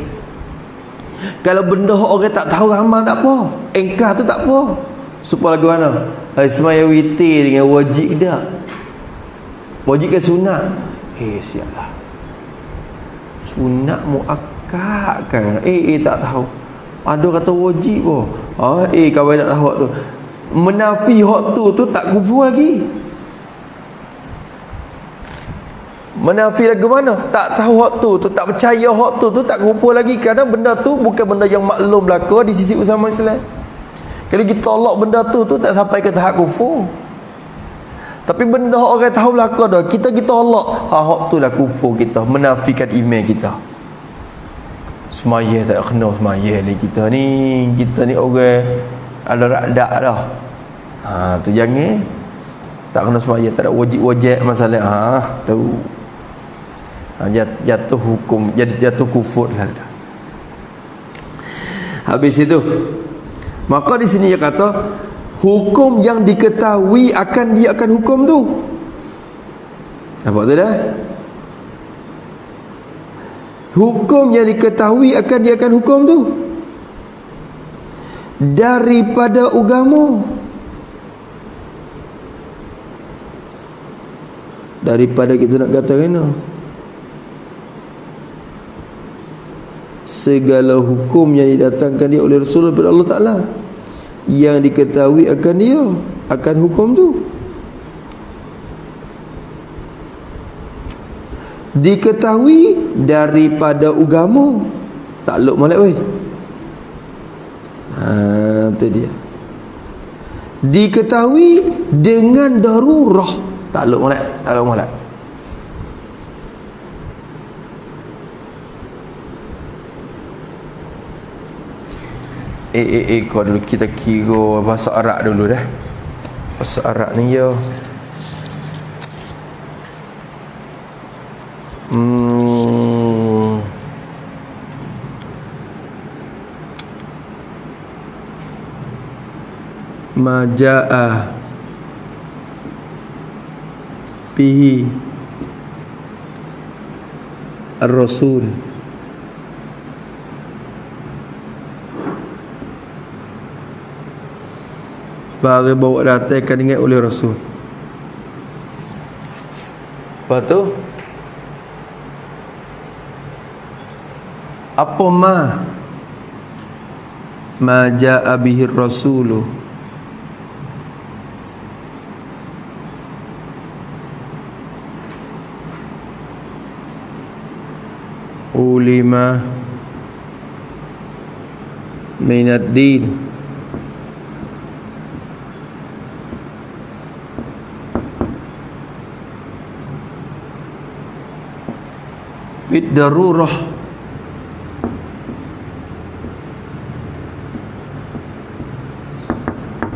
Kalau benda orang tak tahu amal tak apa, engkar tu tak apa. Supaya lagu mana? Semaya witir dengan wajib dah. Wajib ke sunat? Siaplah. Sunat muakkad kan? Tak tahu. Ada kata wajib pun. Kawan tak tahu hak tu. Menafi hak tu tak kufur lagi. Menafi lagi mana? Tak tahu hak tu tak percaya hak tu tak kufur lagi. Kerana benda tu bukan benda yang maklum berlaku di sisi usaha Islam. Kalau kita tolak benda tu tak sampai ke tahap kufur. Tapi benda orang tahu berlaku dah, kita tolak, hak tu lah kufur kita, menafikan iman kita. Semaya tak kena semaya ni kita ni orang ada radak dah. Tu jangan tak kena semaya, tak ada wajib masalah. Tu jatuh hukum, jadi jatuh kufur lah. Habis itu maka di sini dia kata hukum yang diketahui akan dia akan hukum tu. Nampak tu dah? Hukum yang diketahui akan dia akan hukum tu daripada agama. Daripada kita nak kata kena segala hukum yang didatangkan dia oleh Rasulullah daripada Allah Ta'ala, yang diketahui akan dia akan hukum tu. Diketahui daripada agama. Takluk molek weh. Tu dia. Diketahui dengan darurah. Takluk molek, takluk molek. Kau dulu kita kira bahasa Arab dulu dah. Bahasa Arab ni ya. Majaa bihi ar-rasul. Barang bawa datang akan ingat oleh Rasul. Lepas tu apa ma ja'a bihi rasulu, ulima minad din, bid darurah,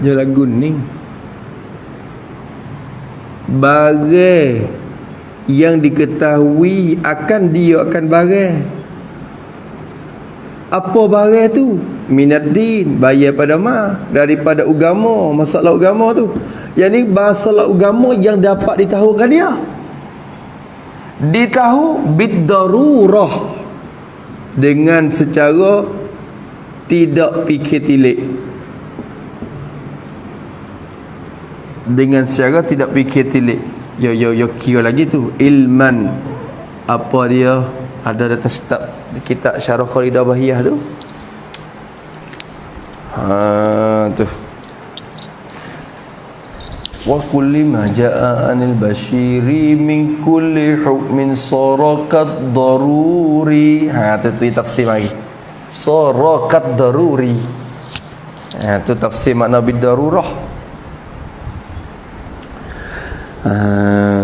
dia lagu ni bagai yang diketahui akan dia akan bagai. Apa bagai tu? Minad din, bayar pada daripada agama, masalah agama tu. Yang ni masalah agama yang dapat ditahukan dia. Ditahu bid darurah, dengan secara tidak fikir tilik. Dengan secara tidak fikir tilik. Yo kira lagi tu ilman. Apa dia ada atas kitab Syarah Kharidah Bahiyah tu. Tu. Wa kulli ma jaa anil bashiri min kulli hukmin sarakat daruri. Tu tafsir lagi. Sarakat daruri. Tu tafsir makna bid darurah.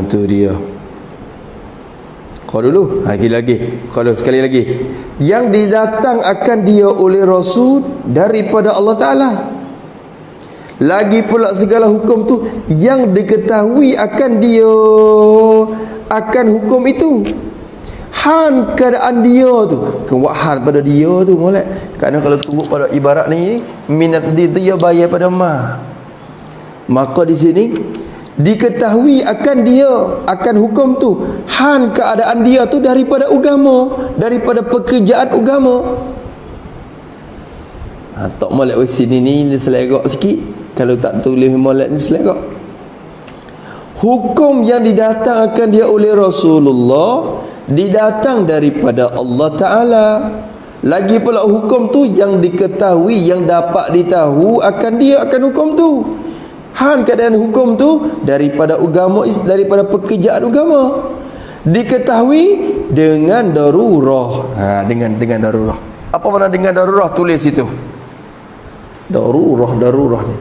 Tu dia. Kau dulu, lagi. Kalau sekali lagi, yang didatang akan dia oleh Rasul daripada Allah Ta'ala. Lagi pula segala hukum tu yang diketahui akan dia akan hukum itu. Han keadaan dia tu, buat hal pada dia tu molek. Kerana kalau turut pada ibarat ni minat dia tu dia bayar pada maka di sini diketahui akan dia akan hukum tu, han keadaan dia tu daripada agama, daripada pekerjaan agama. Tak molek sini ni selegak sikit. Kalau tak tulis molek ni selegak. Hukum yang didatangkan dia oleh Rasulullah didatang daripada Allah Ta'ala. Lagi pula hukum tu yang diketahui, yang dapat ditahu akan dia akan hukum tu. Han keadaan hukum tu daripada agama, daripada pekerjaan agama. Diketahui dengan darurah. Dengan darurah. Apa makna dengan darurah? Tulis itu. Darurah ni.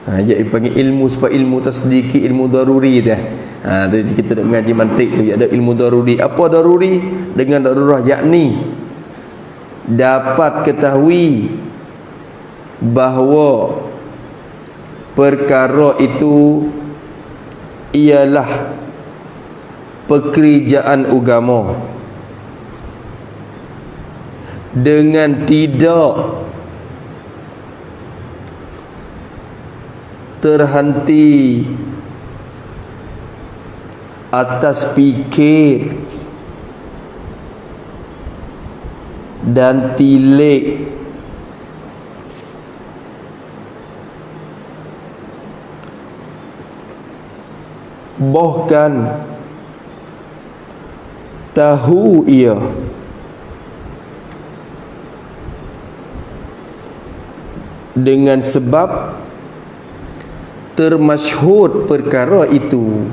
Dia panggil ilmu, sebab ilmu tasdiki, ilmu daruri dah. Kita nak mengaji mantik tu, ada ilmu daruri. Apa daruri? Dengan darurah, yakni dapat ketahui bahawa perkara itu ialah pekerjaan agama dengan tidak terhenti atas fikir dan tilik bahkan tahu ia dengan sebab termasyhur perkara itu,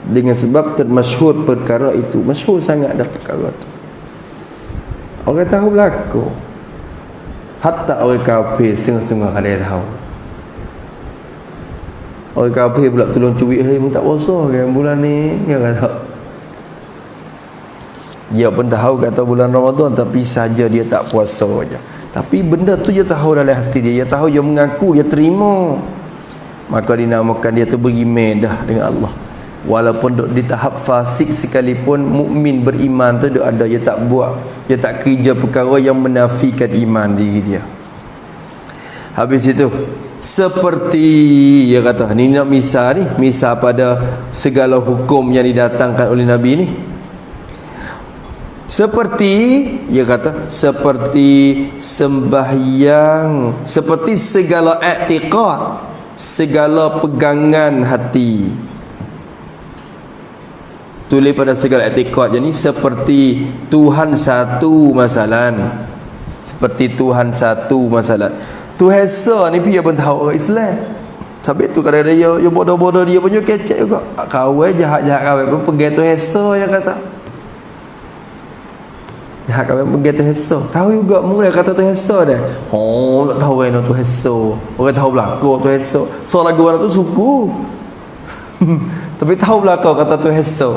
dengan sebab termasyhur perkara itu. Masyhur sangat dah perkara tu, orang tahu berlaku. Hatta orang kafir setengah-setengah kali tahu. Orang kafir pula tolong cubit, minta puasa kan bulan ni, dia kata. Dia pun tahu kata bulan Ramadan, tapi saja dia tak puasa aja. Tapi benda tu dia tahu dalam hati dia, dia tahu, dia mengaku, dia terima. Maka dinamakan dia tu beriman dah dengan Allah. Walaupun duk di tahap fasik sekalipun, mukmin beriman tu duk ada, dia tak buat, dia tak kerja perkara yang menafikan iman diri dia. Habis itu, seperti dia kata, ni nak misal ni, misal pada segala hukum yang didatangkan oleh Nabi ni. Seperti dia kata seperti sembahyang, seperti segala i'tiqad, segala pegangan hati. Tulis pada segala i'tiqad, jadi seperti Tuhan satu masalan. Seperti Tuhan satu masalah. Tuhan esa ni dia pun tahu orang Islam. Sampai tu kadang dia bodoh-bodoh dia punya kecek juga. Kawan jahat-jahat kawan pun pergi Tuhan esa yang kata. Jahat kawan pergi Tuhan esa. Tahu juga mula kata Tuhan esa dah. Oh, tak tahu kan Tuhan esa. Orang tahu belakang Tuhan esa. So lagu mana tu suku. Tapi tahu belakang kata Tuhan esa.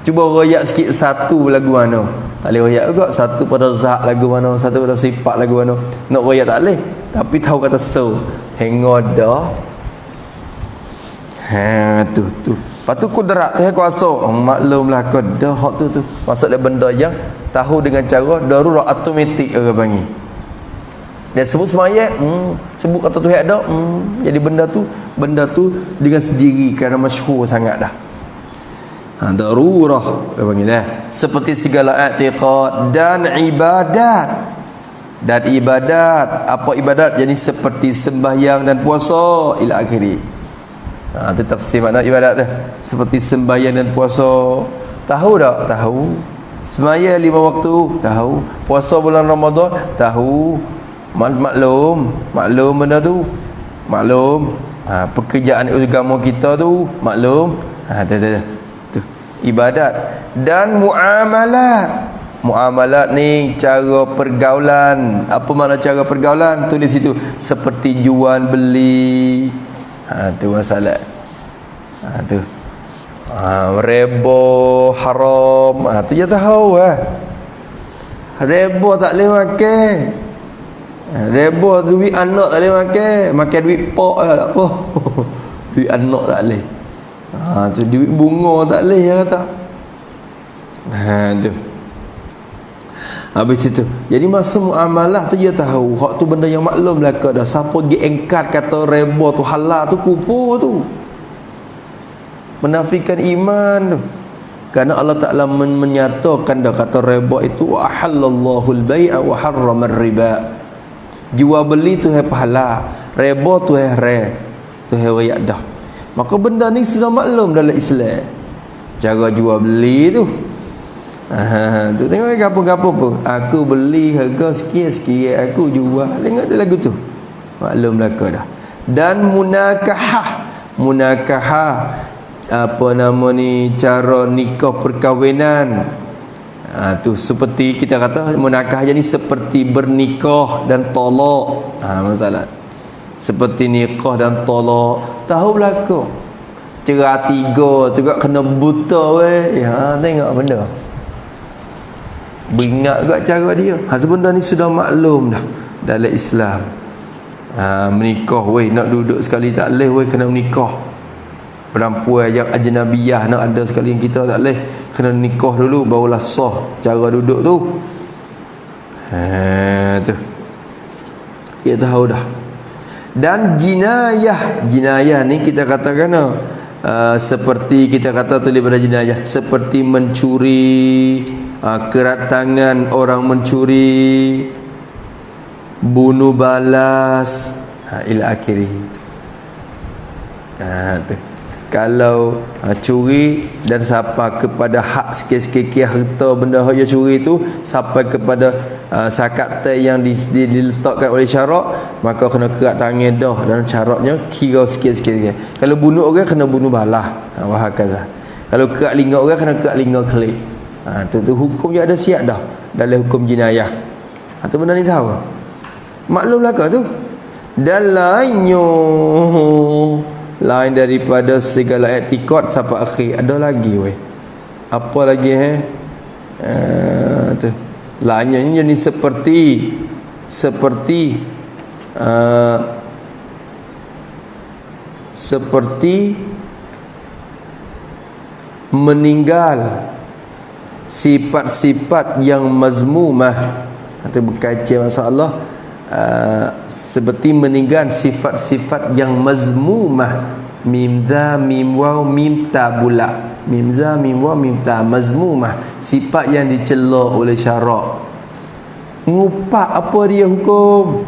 Cuba royak sikit satu lagu mana. Tak boleh royak juga. Satu pada zat lagu mana, satu pada sifat lagu mana. Nak royak tak boleh. Tapi tahu kata so. Hengoda. Tu. Lepas tu kudrat tu kuasa. Maklumlah kodah hak tu. Maksud dia benda yang tahu dengan cara darurat automatik orang panggil. Dia sebut semayat, sebut kata Tuhan ada, jadi benda tu dengan sendiri kerana masyhur sangat dah. Darurah panggil dah. Seperti segala i'tiqad dan ibadat. Dan ibadat, apa ibadat? Jadi seperti sembahyang dan puasa ila akhiri. Itu tafsir makna ibadat tu. Seperti sembahyang dan puasa. Tahu tak? Tahu. Sembahyang 5 waktu, tahu. Puasa bulan Ramadan, tahu. Maklum benda tu. Maklum. Pekerjaan agama kita tu, maklum. Tu. Ibadat dan muamalat ni cara pergaulan. Apa makna cara pergaulan? Tulis situ seperti jual beli. Tu masalah. Tu. Riba haram. Tu dia tahu riba tak boleh makan. Riba duit anak tak boleh makan duit pak tak apa. Duit anak tak boleh. Tu duit bunga tak boleh dia kata. Tu. Habis itu. Jadi masa muamalah tu dia tahu. Hak tu benda yang maklum belaka dah. Siapa pergi engkar kata riba tu halal tu kufur tu. Menafikan iman tu. Kerana Allah Ta'ala menyatakan dah kata riba itu wa ahallallahu al-bai'a wa harrama ar-riba. Jual beli tu hai pahala, riba tu hai haram. Tu hai wayak dah. Maka benda ni sudah maklum dalam Islam. Cara jual beli tu. Tu tengok gapo-gapo pun. Aku beli harga sikit-sikit, aku jual. Tengok dia lagu tu. Maklum belaka dah. Dan munakahah apa nama ni, cara nikah perkahwinan. Tu seperti kita kata munakah jadi seperti bernikah dan tolak. Masalah. Seperti nikah dan tolak. Tahu belaka. Cerai 3 tu juga kena buta weh. Tengok benda. Beringat juga cara dia. Tu benda ni sudah maklum dah dalam Islam. Menikah weh, nak duduk sekali tak boleh weh, kena menikah. Perempuan yang ajnabiyah nak ada sekali yang kita tak boleh, kena nikah dulu barulah sah cara duduk tu. Tu kita tahu dah. Dan jinayah ni kita katakan seperti kita kata tulis pada jinayah seperti mencuri, kerat tangan orang mencuri, bunuh balas, ila akhirih. Tu kalau curi dan sampai kepada hak sikit-sikit harta benda yang curi itu sampai kepada zakat yang diletakkan oleh syarak, maka kena kerat tangan dah, dan syaratnya kira sikit-sikit. Kalau bunuh orang kena bunuh balah, wahakaza. Kalau kerat linga orang kena kerat linga kelik. Tu hukumnya ada siap dah dalam hukum jinayah. Tu benda ni tahu. Maklumlah kau tu. Dan lain daripada segala i'tiqad sampai akhir. Ada lagi weh. Apa lagi tu. Lainnya ini jadi seperti meninggal sifat-sifat yang mazmumah. Itu berkaitan masalah seperti meninggal sifat-sifat yang mazmumah. mim za mim waw mim ta bulat. Mim za mim waw mim ta mazmumah, sifat yang dicela oleh syarak. Ngupak apa dia hukum?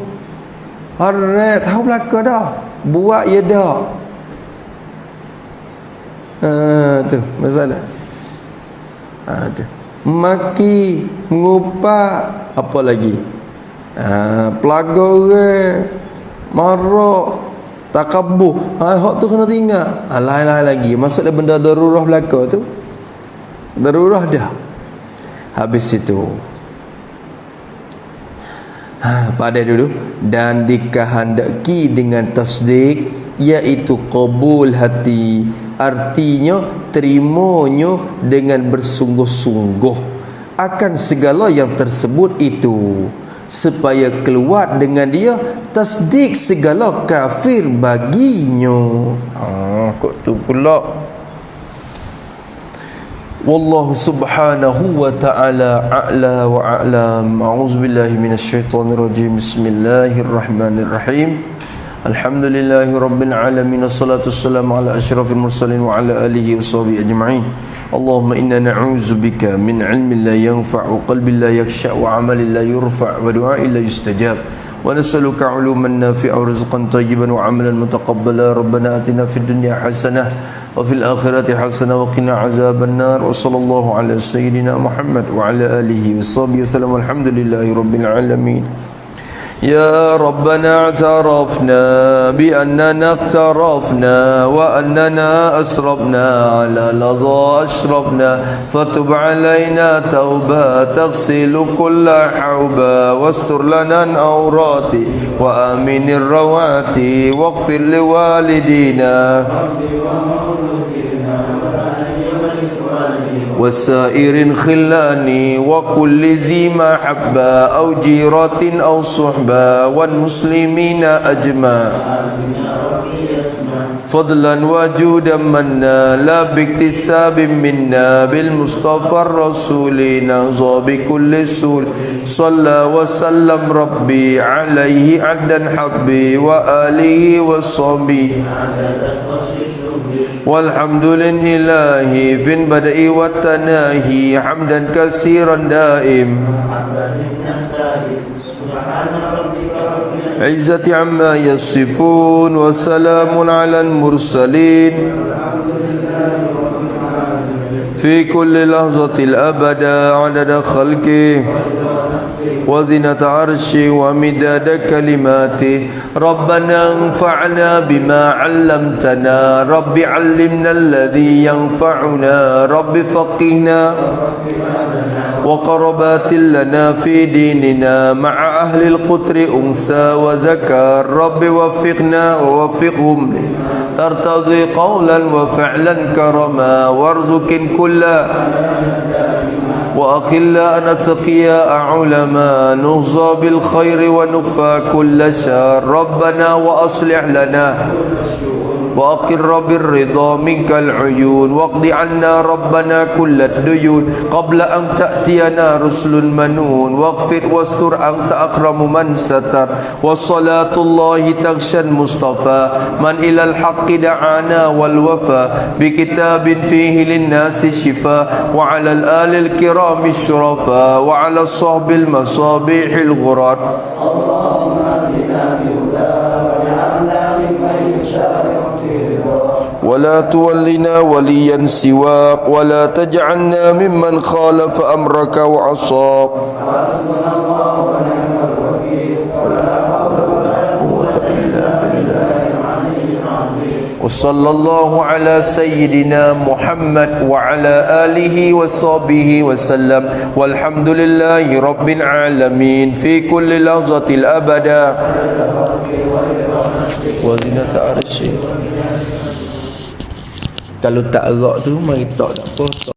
Harat tahu belaka dah. Buat ya dah. Tu masalah. Tu. Maki, ngupak, apa lagi? Pelagor marah, takabbuh. Hak tu kena tinggal. Lain-lain lagi. Maksudnya benda darurah belaka tu. Darurah dah. Habis itu. Pada dulu. Dan dikehendaki dengan tasdik, iaitu qabul hati. Artinya terimanya dengan bersungguh-sungguh akan segala yang tersebut itu, supaya keluar dengan dia tasdik segala kafir baginya. Kok tu pula. Wallahu subhanahu wa ta'ala a'la wa a'lam. A'udzubillahi minasyaitonirrajim. Bismillahirrahmanirrahim. Alhamdulillahi rabbil alamin, wassalatu wassalamu ala asyrafil mursalin wa ala alihi washabihi ajma'in. Allahumma inna na'udzubika min ilmin la yanfa'u, qalbin la yakhsha', wa 'amalin la yurfa', wa du'a'in la yustajab. Wa nas'aluka 'uluman nafi'a wa rizqan tayyiban wa 'amalan mutaqabbala. Rabbana atina fid dunya hasanah wa fil akhirati hasanah wa qina 'adzaban nar. Wa sallallahu ala sayyidina Muhammad wa ala alihi washabihi wasallam. Alhamdulillahi rabbil alamin. يا ربنا اعترفنا بأننا اقترفنا وأننا أسرفنا على لظى أشرفنا، فتب علينا توبة تغسل كل حوبة، واستر لنا العورات وآمن الروات، واغفر لوالدينا وسائر خلاني وكل ذي محبة أو جيرة أو صحبة والمسلمين أجمع، فضلا وجودا منا لا باكتساب منا، بالمصطفى الرسول نغزى بكل سول، صلى وسلم ربي عليه عدا حبي وآله وصحبه، والحمد لله في البدء والتناهي، حمدا كثيرا دائم عزة عما يصفون، وسلام على المرسلين في كل لحظة الأبدا عدد خلقه وزنة عرشه ومداد كلماته. ربنا انفعنا بما علمتنا، رب علمنا الذي ينفعنا، رب فقهنا وقربات لنا في ديننا، مع أهل القطر أنثى وذكر، رب وفقنا ووفقهم ترتضي قولا وفعلا كرما، وارزق كل وأخلا نتقيا علما، نهضى بالخير ونكفى كل شر، ربنا وأصلح لنا وأقر بالرضا منك العيون، واقض عنا ربنا كل الديون قبل أن تأتينا رسل منون، واغفر واستر أنت أكرم من ستر، والصلاة الله تغشى المصطفى من إلى الحق دعانا والوفا، بكتاب فيه للناس شفاء، وعلى الآل الكرام الشرفاء، وعلى الصحب المصابيح الغرار. اللهم اهدنا بهدى واجعلنا ممن يشاء ولا تولنا وليا سواك، ولا تجعلنا ممن خالف أمرك وعصاك. حسبنا الله ونعم الوكيل، ولا حول ولا قوة إلا بالله العلي العظيم. وصلى الله على سيدنا محمد وعلى آله وصحبه وسلم، والحمد لله رب العالمين في كل لحظة الأبدا وزنة عرشه. Kalau tak erak tu mari tak apa.